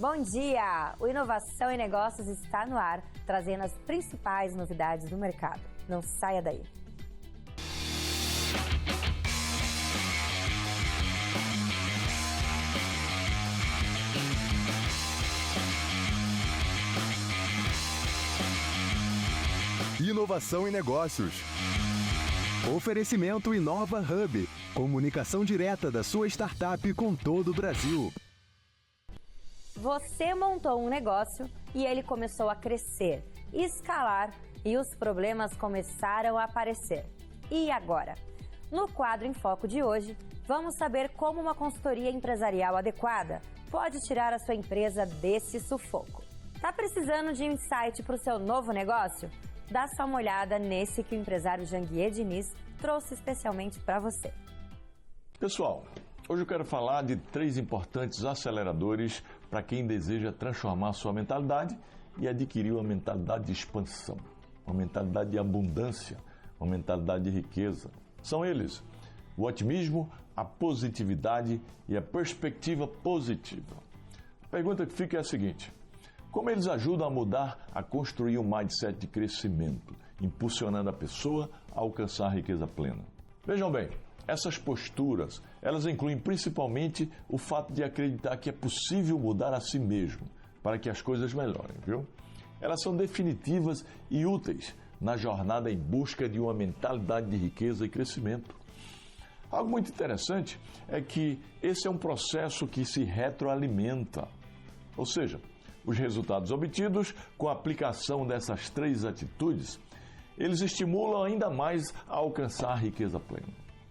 Bom dia! O Inovação em Negócios está no ar, trazendo as principais novidades do mercado. Não saia daí! Inovação em Negócios. Oferecimento Inova Hub. Comunicação direta da sua startup com todo o Brasil. Você montou um negócio e ele começou a crescer, escalar e os problemas começaram a aparecer. E agora? No quadro em Foco de hoje, vamos saber como uma consultoria empresarial adequada pode tirar a sua empresa desse sufoco. Tá precisando de insight para o seu novo negócio? Dá só uma olhada nesse que o empresário Janguier Diniz trouxe especialmente para você. Pessoal, hoje eu quero falar de 3 importantes aceleradores para quem deseja transformar sua mentalidade e adquirir uma mentalidade de expansão, uma mentalidade de abundância, uma mentalidade de riqueza. São eles: o otimismo, a positividade e a perspectiva positiva. A pergunta que fica é a seguinte: como eles ajudam a mudar, a construir um mindset de crescimento, impulsionando a pessoa a alcançar a riqueza plena? Vejam bem, essas posturas, elas incluem principalmente o fato de acreditar que é possível mudar a si mesmo para que as coisas melhorem, viu? Elas são definitivas e úteis na jornada em busca de uma mentalidade de riqueza e crescimento. Algo muito interessante é que esse é um processo que se retroalimenta, ou seja, os resultados obtidos com a aplicação dessas 3 atitudes, eles estimulam ainda mais a alcançar a riqueza plena.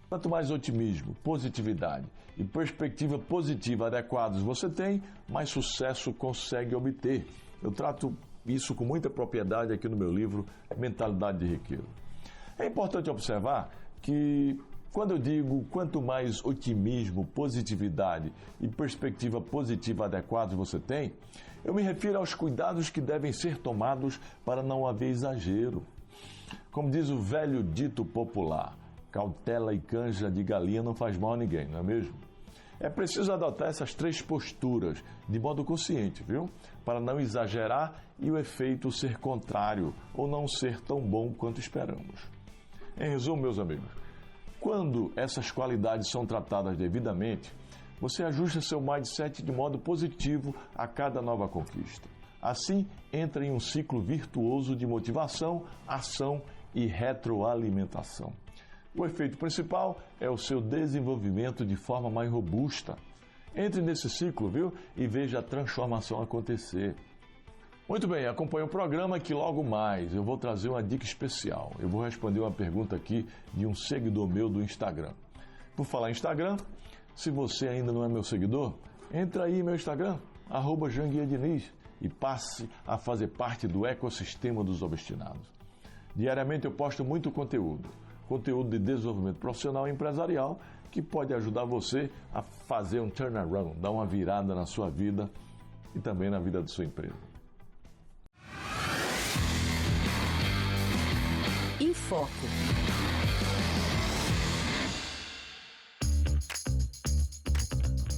Quanto mais otimismo, positividade e perspectiva positiva adequados você tem, mais sucesso consegue obter. Eu trato isso com muita propriedade aqui no meu livro Mentalidade de Riqueza. É importante observar que quando eu digo quanto mais otimismo, positividade e perspectiva positiva adequados você tem, eu me refiro aos cuidados que devem ser tomados para não haver exagero. Como diz o velho dito popular, cautela e canja de galinha não faz mal a ninguém, não é mesmo? É preciso adotar essas 3 posturas de modo consciente, viu? Para não exagerar e o efeito ser contrário ou não ser tão bom quanto esperamos. Em resumo, meus amigos, quando essas qualidades são tratadas devidamente, você ajusta seu mindset de modo positivo a cada nova conquista. Assim, entra em um ciclo virtuoso de motivação, ação e retroalimentação. O efeito principal é o seu desenvolvimento de forma mais robusta. Entre nesse ciclo, viu? E veja a transformação acontecer. Muito bem, acompanhe o programa que logo mais eu vou trazer uma dica especial. Eu vou responder uma pergunta aqui de um seguidor meu do Instagram. Por falar em Instagram, se você ainda não é meu seguidor, entra aí no meu Instagram, @JanguierDiniz, e passe a fazer parte do ecossistema dos obstinados. Diariamente eu posto muito conteúdo de desenvolvimento profissional e empresarial que pode ajudar você a fazer um turnaround, dar uma virada na sua vida e também na vida da sua empresa. Em Foco.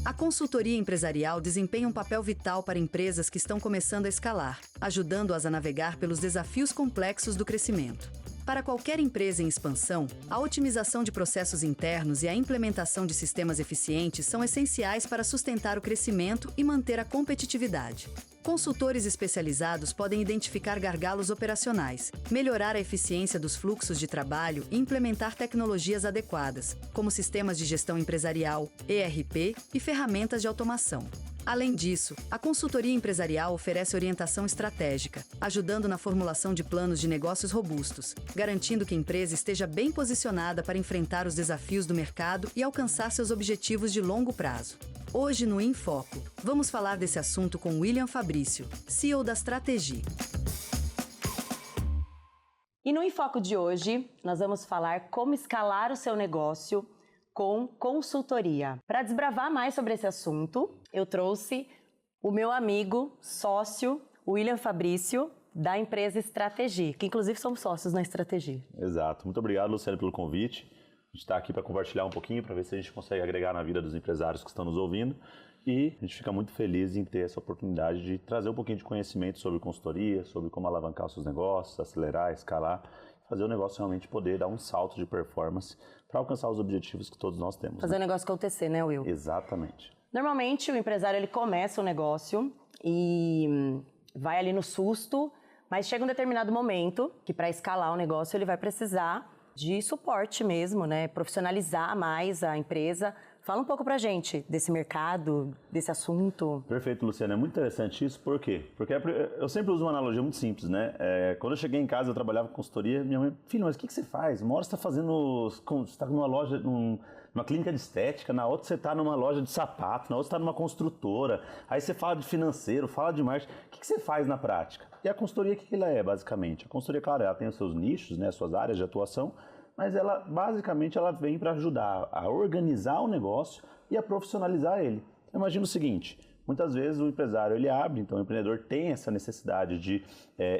A consultoria empresarial desempenha um papel vital para empresas que estão começando a escalar, ajudando-as a navegar pelos desafios complexos do crescimento. Para qualquer empresa em expansão, a otimização de processos internos e a implementação de sistemas eficientes são essenciais para sustentar o crescimento e manter a competitividade. Consultores especializados podem identificar gargalos operacionais, melhorar a eficiência dos fluxos de trabalho e implementar tecnologias adequadas, como sistemas de gestão empresarial, ERP e ferramentas de automação. Além disso, a consultoria empresarial oferece orientação estratégica, ajudando na formulação de planos de negócios robustos, garantindo que a empresa esteja bem posicionada para enfrentar os desafios do mercado e alcançar seus objetivos de longo prazo. Hoje no Em Foco, vamos falar desse assunto com William Fabrício, CEO da Strategy. E no Em Foco de hoje, nós vamos falar como escalar o seu negócio com consultoria. Para desbravar mais sobre esse assunto, eu trouxe o meu amigo, sócio, William Fabrício, da empresa Strategy, que inclusive somos sócios na Strategy. Exato. Muito obrigado, Luciano, pelo convite. A gente está aqui para compartilhar um pouquinho, para ver se a gente consegue agregar na vida dos empresários que estão nos ouvindo E a gente fica muito feliz em ter essa oportunidade de trazer um pouquinho de conhecimento sobre consultoria, sobre como alavancar os seus negócios, acelerar, escalar, fazer o negócio realmente poder dar um salto de performance para alcançar os objetivos que todos nós temos. Fazer o negócio acontecer, né, Will? Exatamente. Normalmente o empresário ele começa o negócio e vai ali no susto, mas chega um determinado momento que para escalar o negócio ele vai precisar de suporte mesmo, né? Profissionalizar mais a empresa. Fala um pouco pra gente desse mercado, desse assunto. Perfeito, Luciana. É muito interessante isso. Por quê? Porque eu sempre uso uma analogia muito simples, né? Quando eu cheguei em casa, eu trabalhava com consultoria, minha mãe, filho, mas o que você faz? Uma hora você está fazendo, você está numa loja, numa clínica de estética, na outra você está numa loja de sapato, na outra você está numa construtora, aí você fala de financeiro, fala de marketing. O que você faz na prática? E a consultoria, o que ela é, basicamente? A consultoria, claro, ela tem os seus nichos, né, suas áreas de atuação, mas ela, basicamente, ela vem para ajudar a organizar o negócio e a profissionalizar ele. Imagina o seguinte, muitas vezes o empresário, ele abre, então o empreendedor tem essa necessidade de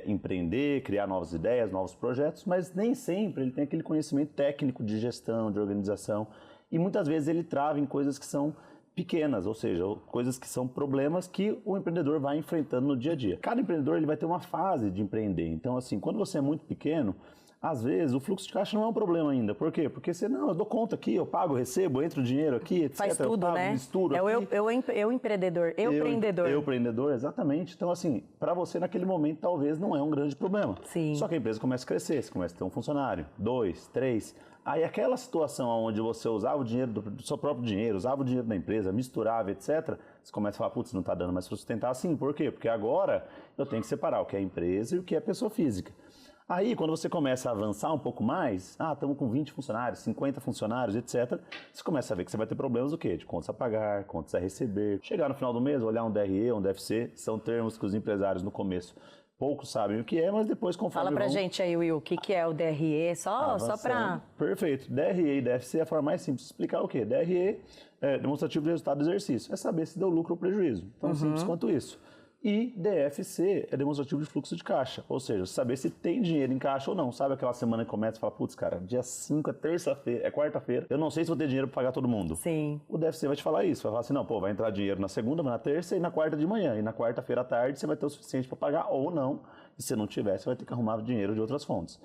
empreender, criar novas ideias, novos projetos, mas nem sempre ele tem aquele conhecimento técnico de gestão, de organização, e muitas vezes ele trava em coisas que são pequenas, ou seja, coisas que são problemas que o empreendedor vai enfrentando no dia a dia. Cada empreendedor ele vai ter uma fase de empreender, então assim, quando você é muito pequeno, às vezes o fluxo de caixa não é um problema ainda. Por quê? Porque você, não, eu dou conta aqui, eu pago, recebo, entra o dinheiro aqui, etc. Faz tudo, eu pago, né? misturo é aqui. eu empreendedor, empreendedor. Eu empreendedor, exatamente. Então assim, para você naquele momento talvez não é um grande problema. Sim. Só que a empresa começa a crescer, você começa a ter um funcionário, 2, 3. Aí aquela situação onde você usava o dinheiro do seu próprio dinheiro, usava o dinheiro da empresa, misturava, etc. Você começa a falar, putz, não está dando mais para sustentar assim. Por quê? Porque agora eu tenho que separar o que é empresa e o que é pessoa física. Aí, quando você começa a avançar um pouco mais, estamos com 20 funcionários, 50 funcionários, etc., você começa a ver que você vai ter problemas do quê? De contas a pagar, contas a receber. Chegar no final do mês, olhar um DRE, um DFC, são termos que os empresários no começo poucos sabem o que é, mas depois conforme Fala pra gente aí, Will, o que é o DRE, só pra... Perfeito. DRE e DFC é a forma mais simples de explicar o quê? DRE é demonstrativo de resultado do exercício, é saber se deu lucro ou prejuízo. Tão simples quanto isso. E DFC é demonstrativo de fluxo de caixa, ou seja, saber se tem dinheiro em caixa ou não. Sabe aquela semana que começa e fala, putz, cara, dia 5 é terça-feira, é quarta-feira, eu não sei se vou ter dinheiro para pagar todo mundo. Sim. O DFC vai te falar isso, vai falar assim, não, pô, vai entrar dinheiro na segunda, na terça e na quarta de manhã. E na quarta-feira à tarde você vai ter o suficiente para pagar ou não. E se não tiver, você vai ter que arrumar dinheiro de outras fontes.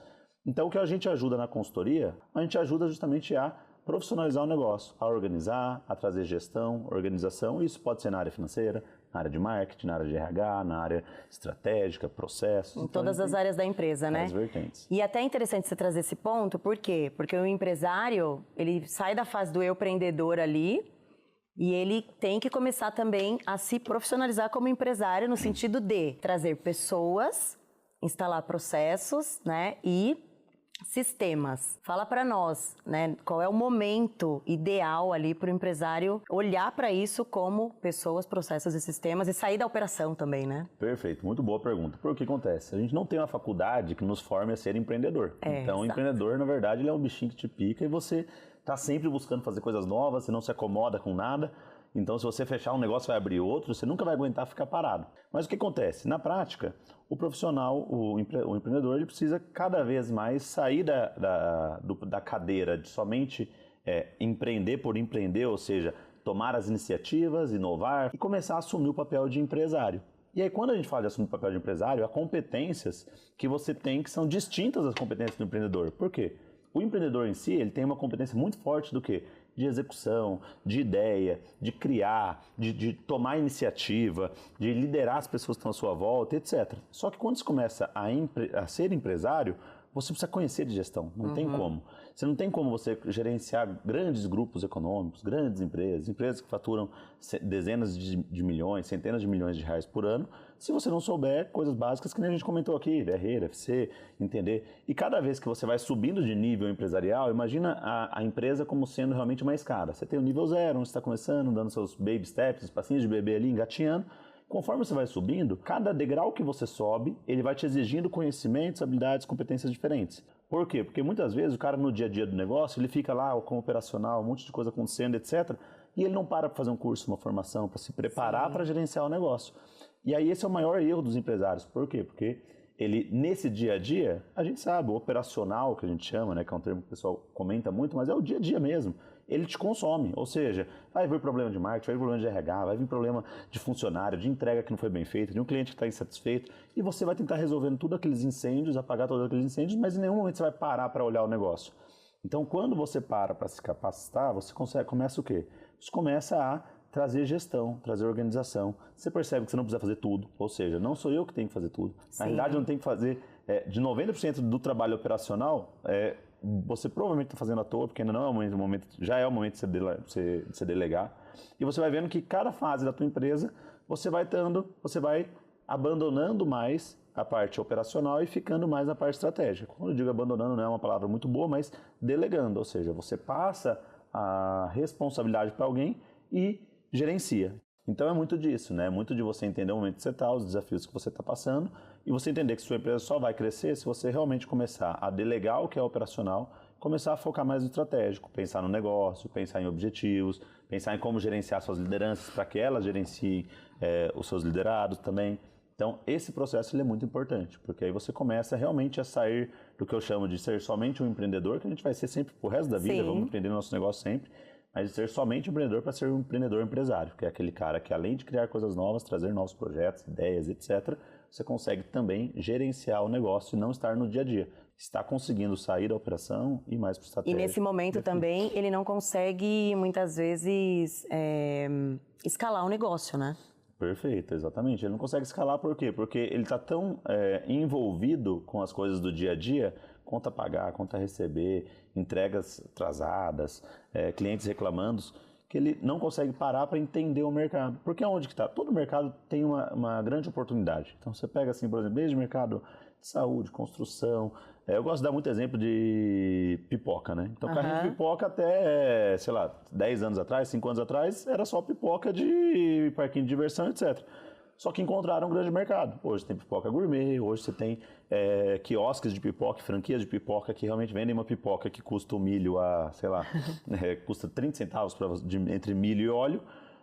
Então o que a gente ajuda na consultoria, a gente ajuda justamente a profissionalizar o negócio, a organizar, a trazer gestão, organização. Isso pode ser na área financeira, na área de marketing, na área de RH, na área estratégica, processos. Em todas as áreas da empresa, né? As vertentes. E até é interessante você trazer esse ponto, por quê? Porque o empresário, ele sai da fase do empreendedor ali e ele tem que começar também a se profissionalizar como empresário no sentido de trazer pessoas, instalar processos, né? E sistemas. Fala para nós, né, qual é o momento ideal ali para o empresário olhar para isso como pessoas, processos e sistemas e sair da operação também, né? Perfeito, muito boa pergunta. Por que acontece? A gente não tem uma faculdade que nos forme a ser empreendedor. Então, o empreendedor, na verdade, ele é um bichinho que te pica e você está sempre buscando fazer coisas novas, você não se acomoda com nada. Então, se você fechar um negócio, vai abrir outro, você nunca vai aguentar ficar parado. Mas o que acontece? Na prática, o profissional, o empreendedor, ele precisa cada vez mais sair da cadeira de somente empreender por empreender, ou seja, tomar as iniciativas, inovar e começar a assumir o papel de empresário. E aí, quando a gente fala de assumir o papel de empresário, há competências que você tem que são distintas das competências do empreendedor. Por quê? O empreendedor em si, ele tem uma competência muito forte do quê? De execução, de ideia, de criar, de tomar iniciativa, de liderar as pessoas que estão à sua volta, etc. Só que quando você começa a ser empresário, você precisa conhecer de gestão, não tem como. Você não tem como você gerenciar grandes grupos econômicos, grandes empresas, empresas que faturam dezenas de milhões, centenas de milhões de reais por ano, se você não souber coisas básicas que nem a gente comentou aqui, DRE, DFC, entender. E cada vez que você vai subindo de nível empresarial, imagina a empresa como sendo realmente uma escada. Você tem o nível 0, onde você está começando, dando seus baby steps, os passinhos de bebê ali, engatinhando. Conforme você vai subindo, cada degrau que você sobe, ele vai te exigindo conhecimentos, habilidades, competências diferentes. Por quê? Porque muitas vezes o cara no dia a dia do negócio, ele fica lá com operacional, um monte de coisa acontecendo, etc. E ele não para fazer um curso, uma formação, para se preparar para gerenciar o negócio. E aí esse é o maior erro dos empresários. Por quê? Porque ele, nesse dia a dia, a gente sabe, o operacional que a gente chama, né, que é um termo que o pessoal comenta muito, mas é o dia a dia mesmo. ele te consome. Ou seja, vai vir problema de marketing, vai vir problema de RH, vai vir problema de funcionário, de entrega que não foi bem feita, de um cliente que está insatisfeito, e você vai tentar resolvendo tudo aqueles incêndios, apagar todos aqueles incêndios, mas em nenhum momento você vai parar para olhar o negócio. Então, quando você para se capacitar, você começa o quê? Você começa a trazer gestão, trazer organização. Você percebe que você não precisa fazer tudo, ou seja, não sou eu que tenho que fazer tudo. Sim. Na realidade, eu não tenho que fazer de 90% do trabalho operacional, você provavelmente está fazendo à toa, porque ainda não é o momento, já é o momento de você delegar. E você vai vendo que cada fase da tua empresa, você vai abandonando mais a parte operacional e ficando mais na parte estratégica. Quando eu digo abandonando, não é uma palavra muito boa, mas delegando, ou seja, você passa a responsabilidade para alguém e gerencia. Então é muito disso, né? É muito de você entender o momento que você está, os desafios que você está passando, e você entender que sua empresa só vai crescer se você realmente começar a delegar o que é operacional, começar a focar mais no estratégico, pensar no negócio, pensar em objetivos, pensar em como gerenciar suas lideranças para que elas gerenciem os seus liderados também. Então, esse processo ele é muito importante, porque aí você começa realmente a sair do que eu chamo de ser somente um empreendedor, que a gente vai ser sempre pro resto da vida, Sim. vamos empreender no nosso negócio sempre, mas de ser somente um empreendedor para ser um empreendedor empresário, que é aquele cara que, além de criar coisas novas, trazer novos projetos, ideias, etc., você consegue também gerenciar o negócio e não estar no dia a dia. Está conseguindo sair da operação e mais para o estratégico. E nesse momento também, ele não consegue, muitas vezes, escalar o negócio, né? Perfeito, exatamente. Ele não consegue escalar por quê? Porque ele está tão envolvido com as coisas do dia a dia, conta a pagar, conta a receber, entregas atrasadas, clientes reclamando, que ele não consegue parar para entender o mercado. Porque onde que está? Todo mercado tem uma grande oportunidade. Então você pega assim, por exemplo, desde o mercado de saúde, construção. Eu gosto de dar muito exemplo de pipoca, né? Então, carrinho de pipoca até, 10 anos atrás, 5 anos atrás, era só pipoca de parquinho de diversão, etc. Só que encontraram um grande mercado. Hoje tem pipoca gourmet, hoje você tem quiosques de pipoca, franquias de pipoca que realmente vendem uma pipoca que custa o milho custa 30 centavos entre milho e óleo.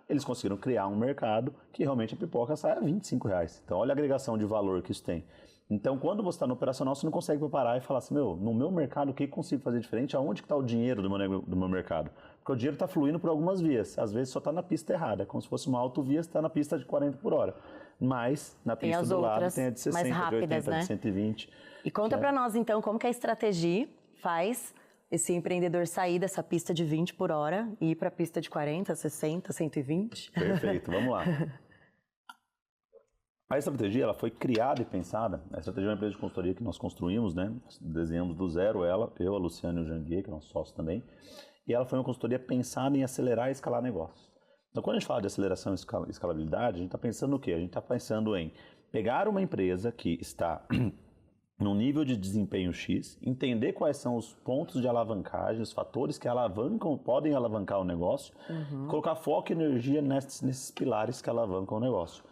Eles conseguiram criar um mercado que realmente a pipoca sai a R$25. Então, olha a agregação de valor que isso tem. Então, quando você está no operacional, você não consegue preparar e falar assim, no meu mercado, o que eu consigo fazer diferente? Aonde que está o dinheiro do meu mercado? Porque o dinheiro está fluindo por algumas vias. Às vezes só está na pista errada. É como se fosse uma autovia, você está na pista de 40 por hora. Mas na pista do lado tem a de 60, mais rápidas, de 80, né? de 120. E conta para nós, então, como que a Strategy faz esse empreendedor sair dessa pista de 20 por hora e ir para a pista de 40, 60, 120? Perfeito, vamos lá. A estratégia ela foi criada e pensada. A estratégia é uma empresa de consultoria que nós construímos, né? Nós desenhamos do zero ela, eu, a Luciana e o Janguier, que é nosso sócio também. E ela foi uma consultoria pensada em acelerar e escalar negócios. Então, quando a gente fala de aceleração e escalabilidade, a gente está pensando no quê? A gente está pensando em pegar uma empresa que está num nível de desempenho X, entender quais são os pontos de alavancagem, os fatores que podem alavancar o negócio, colocar foco e energia nesses pilares que alavancam o negócio.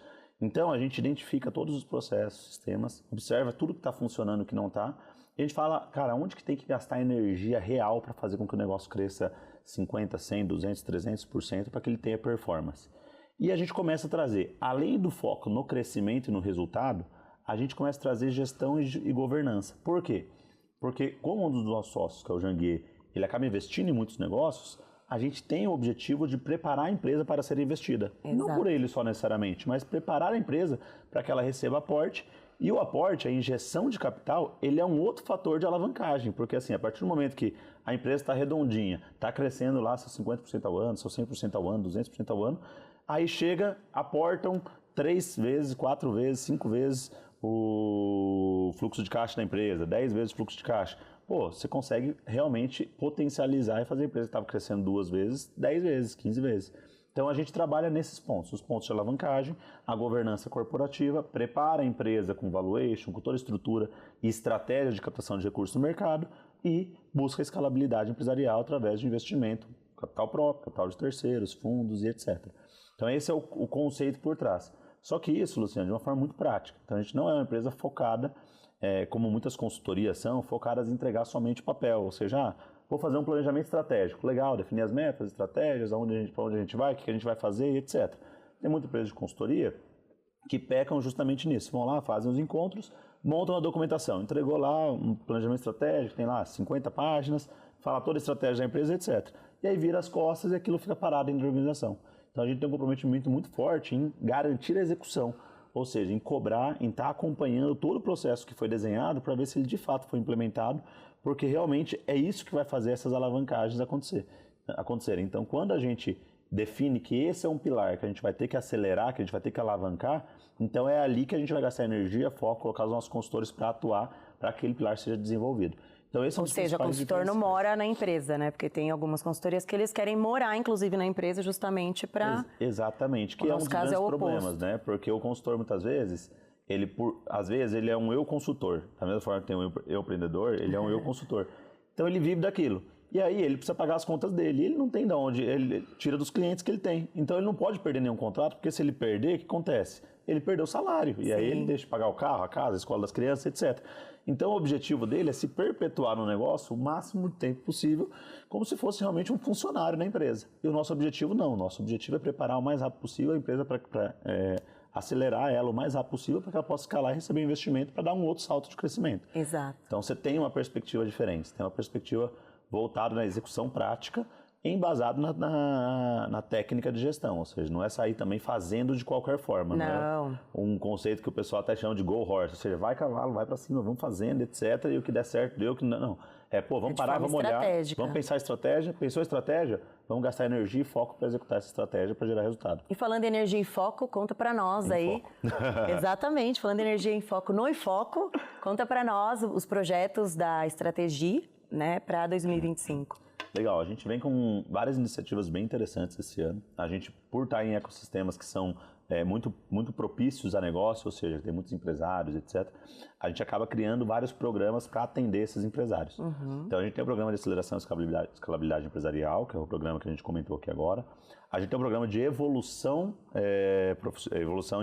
Então, a gente identifica todos os processos, sistemas, observa tudo que está funcionando e o que não está. E a gente fala, cara, onde que tem que gastar energia real para fazer com que o negócio cresça 50%, 100%, 200%, 300% para que ele tenha performance. E a gente começa a trazer, além do foco no crescimento e no resultado, a gente começa a trazer gestão e governança. Por quê? Porque como um dos nossos sócios, que é o Janguier, ele acaba investindo em muitos negócios, a gente tem o objetivo de preparar a empresa para ser investida. Exato. Não por ele só necessariamente, mas preparar a empresa para que ela receba aporte. E o aporte, a injeção de capital, ele é um outro fator de alavancagem, porque assim, a partir do momento que a empresa está redondinha, está crescendo lá seus 50% ao ano, seus 100% ao ano, 200% ao ano, aí chega, aportam 3 vezes, 4 vezes, 5 vezes o fluxo de caixa da empresa, 10 vezes o fluxo de caixa. Pô, você consegue realmente potencializar e fazer a empresa que estava crescendo 2 vezes, 10 vezes, 15 vezes. Então, a gente trabalha nesses pontos, os pontos de alavancagem, a governança corporativa, prepara a empresa com valuation, com toda a estrutura e estratégia de captação de recursos no mercado e busca a escalabilidade empresarial através de investimento, capital próprio, capital de terceiros, fundos e etc. Então, esse é o conceito por trás. Só que isso, Luciano, de uma forma muito prática. Então, a gente não é uma empresa focada, como muitas consultorias são, focadas em entregar somente papel, ou seja, vou fazer um planejamento estratégico, legal, definir as metas, estratégias, para onde a gente vai, o que a gente vai fazer, etc. Tem muita empresa de consultoria que pecam justamente nisso, vão lá, fazem os encontros, montam a documentação, entregou lá um planejamento estratégico, tem lá 50 páginas, fala toda a estratégia da empresa, etc. e aí vira as costas e aquilo fica parado dentro da organização. Então a gente tem um comprometimento muito forte em garantir a execução, ou seja, em cobrar, em estar acompanhando todo o processo que foi desenhado para ver se ele de fato foi implementado, porque realmente é isso que vai fazer essas alavancagens acontecerem. Então, quando a gente define que esse é um pilar que a gente vai ter que acelerar, que a gente vai ter que alavancar, então é ali que a gente vai gastar energia, foco, colocar os nossos consultores para atuar, para que aquele pilar seja desenvolvido. Então, esse é um dos principais. Ou seja, o consultor não mora na empresa, né? Porque tem algumas consultorias que eles querem morar, inclusive, na empresa, justamente para... Exatamente, que é um dos grandes problemas, né? Porque o consultor, muitas vezes, às vezes, ele é um eu consultor. Da mesma forma que tem um eu empreendedor, ele é um eu consultor. Então, ele vive daquilo. E aí, ele precisa pagar as contas dele. E ele não tem de onde, ele tira dos clientes que ele tem. Então, ele não pode perder nenhum contrato, porque se ele perder, o que acontece? Ele perdeu o salário. E aí, ele deixa de pagar o carro, a casa, a escola das crianças, etc. Então, o objetivo dele é se perpetuar no negócio o máximo de tempo possível, como se fosse realmente um funcionário na empresa. E o nosso objetivo não. O nosso objetivo é preparar o mais rápido possível a empresa para acelerar ela o mais rápido possível para que ela possa escalar e receber investimento para dar um outro salto de crescimento. Exato. Então, você tem uma perspectiva diferente. Você tem uma perspectiva voltada na execução prática, embasado na técnica de gestão, ou seja, não é sair também fazendo de qualquer forma. Não é um conceito que o pessoal até chama de go horse, ou seja, vai cavalo, vai para cima, vamos fazendo, etc, e o que der certo deu, o que não. Vamos parar, vamos olhar, vamos pensar estratégia, pensou estratégia, vamos gastar energia e foco para executar essa estratégia para gerar resultado. E falando em energia e foco, conta para nós aí. Exatamente, falando em energia em foco no Infoco, conta para nós os projetos da estratégia, né, para 2025. Legal, a gente vem com várias iniciativas bem interessantes esse ano. A gente, por estar em ecossistemas que são muito propícios a negócio, ou seja, tem muitos empresários, etc., a gente acaba criando vários programas para atender esses empresários. Então, a gente tem o programa de aceleração e escalabilidade empresarial, que é o programa que a gente comentou aqui agora. A gente tem um programa de evolução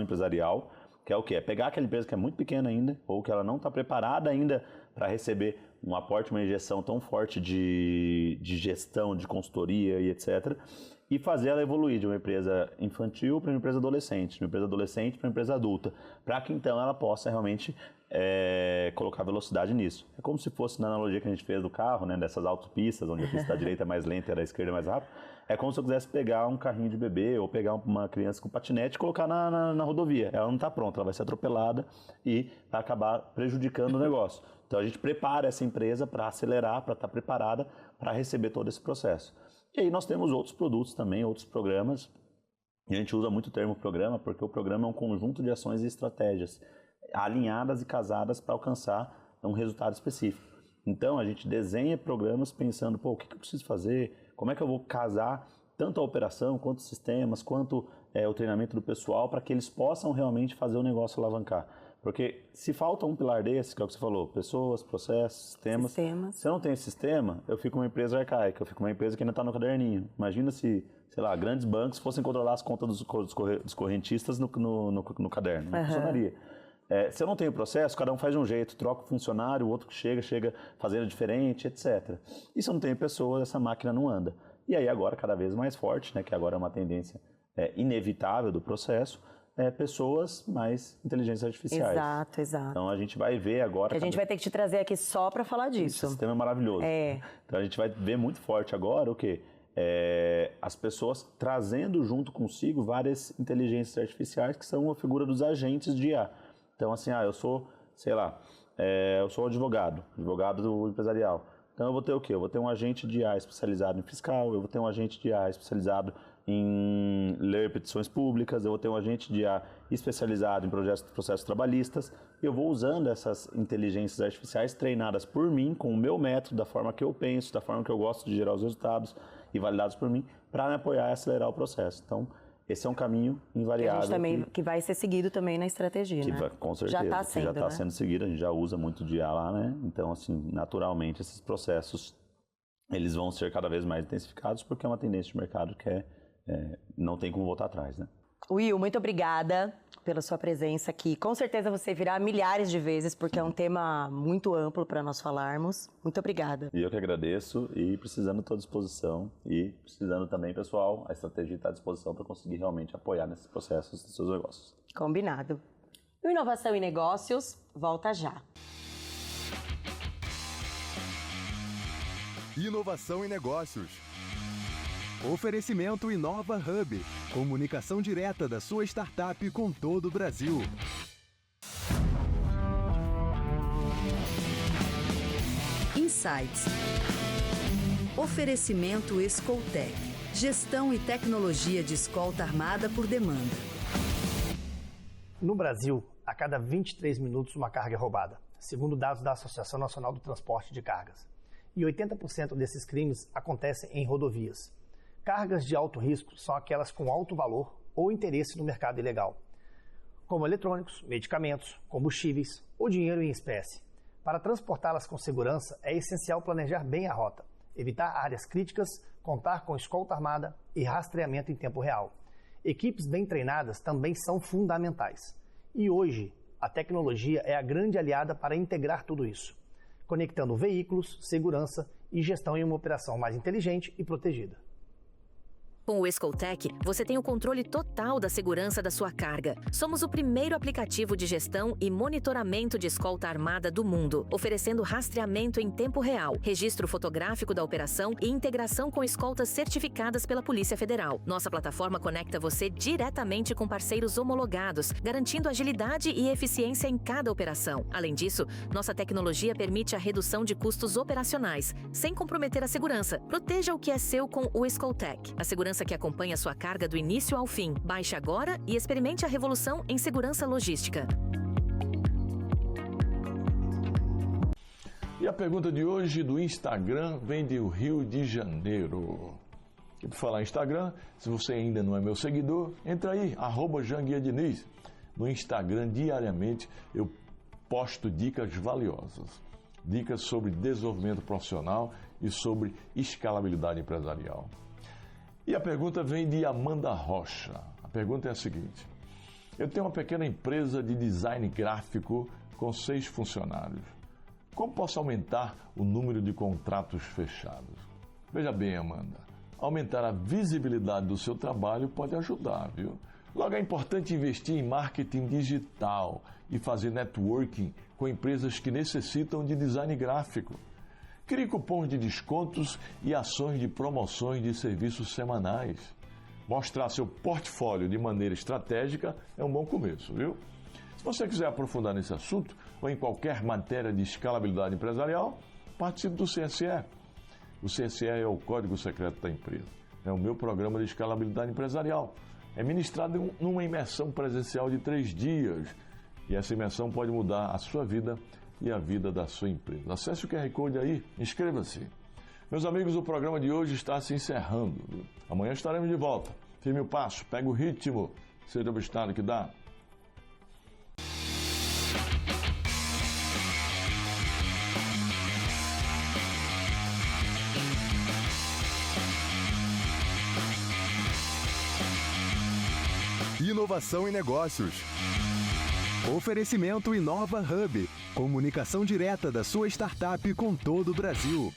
empresarial, que é o quê? É pegar aquela empresa que é muito pequena ainda, ou que ela não está preparada ainda para receber um aporte, uma injeção tão forte de gestão, de consultoria e etc., e fazer ela evoluir de uma empresa infantil para uma empresa adolescente, de uma empresa adolescente para uma empresa adulta, para que então ela possa realmente colocar velocidade nisso. É como se fosse na analogia que a gente fez do carro, né, dessas autopistas, onde a pista da direita é mais lenta e a da esquerda é mais rápida. É como se eu quisesse pegar um carrinho de bebê ou pegar uma criança com patinete e colocar na rodovia. Ela não está pronta, ela vai ser atropelada e vai acabar prejudicando o negócio. Então a gente prepara essa empresa para acelerar, para estar preparada para receber todo esse processo. E aí nós temos outros produtos também, outros programas. E a gente usa muito o termo programa porque o programa é um conjunto de ações e estratégias alinhadas e casadas para alcançar um resultado específico. Então a gente desenha programas pensando, o que eu preciso fazer? Como é que eu vou casar tanto a operação, quanto os sistemas, quanto o treinamento do pessoal para que eles possam realmente fazer o negócio alavancar? Porque se falta um pilar desse, que é o que você falou, pessoas, processos, sistemas. Se eu não tenho sistema, eu fico uma empresa arcaica, eu fico uma empresa que ainda está no caderninho. Imagina se, sei lá, grandes bancos fossem controlar as contas dos correntistas no caderno, não funcionaria. Se eu não tenho processo, cada um faz de um jeito, troca o funcionário, o outro que chega fazendo diferente, etc. E se eu não tenho pessoas, essa máquina não anda. E aí agora, cada vez mais forte, né, que agora é uma tendência inevitável do processo, pessoas mais inteligências artificiais. Exato. Então a gente vai ver agora... A gente vai ter que te trazer aqui só para falar disso. Esse sistema é maravilhoso. Então a gente vai ver muito forte agora o quê? As pessoas trazendo junto consigo várias inteligências artificiais que são a figura dos agentes de IA. Então assim, eu sou, sei lá, eu sou advogado do empresarial. Então eu vou ter o quê? Eu vou ter um agente de IA especializado em fiscal, eu vou ter um agente de IA especializado em ler petições públicas, eu vou ter um agente de IA especializado em processos trabalhistas, e eu vou usando essas inteligências artificiais treinadas por mim, com o meu método, da forma que eu penso, da forma que eu gosto de gerar os resultados e validados por mim, para me apoiar e acelerar o processo. Então, esse é um caminho invariável. Que vai ser seguido também na estratégia, né? Com certeza. Já está sendo seguido, a gente já usa muito de IA lá, né? Então, assim, naturalmente, esses processos, eles vão ser cada vez mais intensificados, porque é uma tendência de mercado que não tem como voltar atrás, né? Will, muito obrigada pela sua presença aqui. Com certeza você virá milhares de vezes, porque é um tema muito amplo para nós falarmos. Muito obrigada. E eu que agradeço, e precisando estou à disposição, e precisando também, pessoal, a estratégia está à disposição para conseguir realmente apoiar nesses processos dos seus negócios. Combinado. O Inovação e Negócios volta já. Inovação e Negócios. Oferecimento Inova Hub. Comunicação direta da sua startup com todo o Brasil. Insights. Oferecimento Escoltec. Gestão e tecnologia de escolta armada por demanda. No Brasil, a cada 23 minutos uma carga é roubada, segundo dados da Associação Nacional do Transporte de Cargas. E 80% desses crimes acontecem em rodovias. Cargas de alto risco são aquelas com alto valor ou interesse no mercado ilegal, como eletrônicos, medicamentos, combustíveis ou dinheiro em espécie. Para transportá-las com segurança, é essencial planejar bem a rota, evitar áreas críticas, contar com escolta armada e rastreamento em tempo real. Equipes bem treinadas também são fundamentais. E hoje, a tecnologia é a grande aliada para integrar tudo isso, conectando veículos, segurança e gestão em uma operação mais inteligente e protegida. Com o Escoltec, você tem o controle total da segurança da sua carga. Somos o primeiro aplicativo de gestão e monitoramento de escolta armada do mundo, oferecendo rastreamento em tempo real, registro fotográfico da operação e integração com escoltas certificadas pela Polícia Federal. Nossa plataforma conecta você diretamente com parceiros homologados, garantindo agilidade e eficiência em cada operação. Além disso, nossa tecnologia permite a redução de custos operacionais, sem comprometer a segurança. Proteja o que é seu com o Escoltec. A segurança que acompanha sua carga do início ao fim. Baixe agora e experimente a revolução em segurança logística. E a pergunta de hoje do Instagram vem do Rio de Janeiro. E por falar em Instagram, se você ainda não é meu seguidor, entra aí, @JanGuiaDiniz. No Instagram, diariamente, eu posto dicas valiosas. Dicas sobre desenvolvimento profissional e sobre escalabilidade empresarial. E a pergunta vem de Amanda Rocha. A pergunta é a seguinte: eu tenho uma pequena empresa de design gráfico com 6 funcionários. Como posso aumentar o número de contratos fechados? Veja bem, Amanda, aumentar a visibilidade do seu trabalho pode ajudar, viu? Logo, é importante investir em marketing digital e fazer networking com empresas que necessitam de design gráfico. Crie cupons de descontos e ações de promoções de serviços semanais. Mostrar seu portfólio de maneira estratégica é um bom começo, viu? Se você quiser aprofundar nesse assunto ou em qualquer matéria de escalabilidade empresarial, participe do CSE. O CSE é o Código Secreto da Empresa. É o meu programa de escalabilidade empresarial. É ministrado numa imersão presencial de 3 dias. E essa imersão pode mudar a sua vida e a vida da sua empresa. Acesse o QR Code aí, inscreva-se. Meus amigos, o programa de hoje está se encerrando. Amanhã estaremos de volta. Firme o passo, pega o ritmo, seja o estado que dá. Inovação em negócios. Oferecimento Inova Hub. Comunicação direta da sua startup com todo o Brasil.